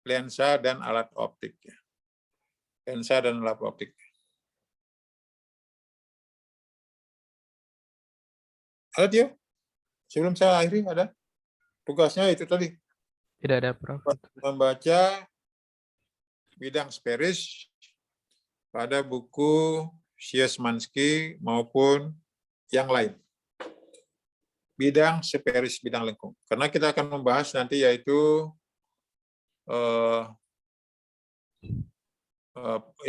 lensa dan alat optik. Lensa dan alat optik. Ada dia? Sebelum saya akhiri ada? Tugasnya itu tadi. Tidak ada, Prof. Membaca bidang Seperis pada buku Szymanski maupun yang lain. Bidang Seperis, bidang lengkung. Karena kita akan membahas nanti yaitu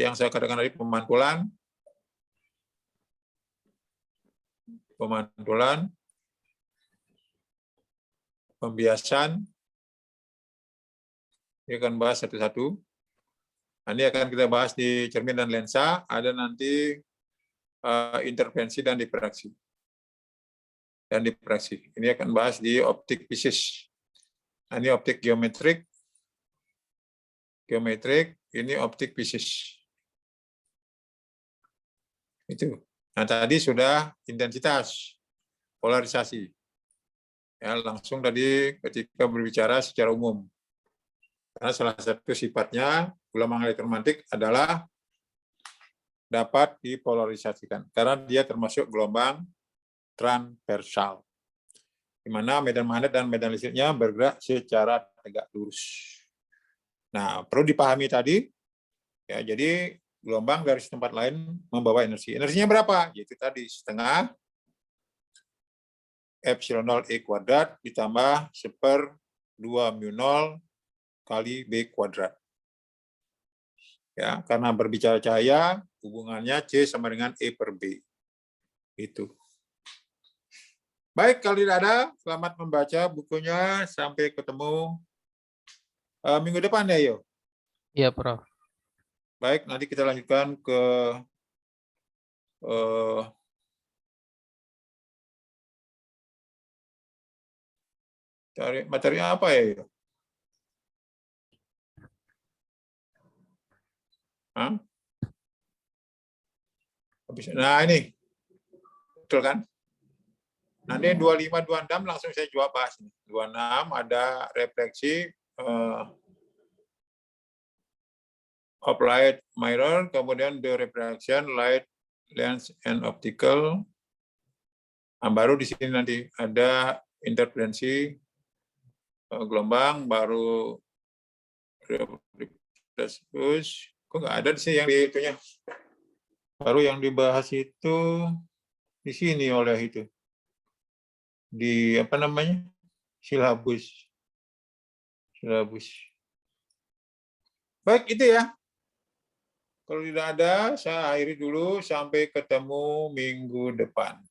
yang saya katakan tadi pemantulan, pembiasan, ini akan bahas satu-satu. Ini akan kita bahas di cermin dan lensa, ada nanti intervensi dan diffraksi. Ini akan bahas di optik physics. Ini optik geometrik, ini optik physics. Itu. Nah, tadi sudah intensitas, polarisasi. Ya, langsung tadi ketika berbicara secara umum. Karena salah satu sifatnya gelombang elektromagnetik adalah dapat dipolarisasikan. Karena dia termasuk gelombang transversal, di mana medan magnet dan medan listriknya bergerak secara tegak lurus. Nah, perlu dipahami tadi, ya, jadi gelombang dari tempat lain membawa energi. Energinya berapa? Yaitu tadi setengah epsilon 0 E kuadrat ditambah 1/2 mu 0 kali B kuadrat. Ya, karena berbicara cahaya, hubungannya C sama dengan E per B. Itu. Baik, kalau tidak ada, selamat membaca bukunya. Sampai ketemu minggu depan ya, Yo. Iya, Prof. Baik, nanti kita lanjutkan ke cari materi apa ya, Yo? Hah? Nah, ini. Betul kan? Nanti 25, 26 langsung saya jawab bahas. 26 ada refleksi of light mirror, kemudian the refraction light lens and optical. Nah, baru di sini nanti ada interferensi gelombang, baru terus kok nggak ada sih yang di itunya. Baru yang dibahas itu di sini oleh itu. Di apa namanya? Silabus. Baik, itu ya. Kalau tidak ada, saya akhiri dulu. Sampai ketemu minggu depan.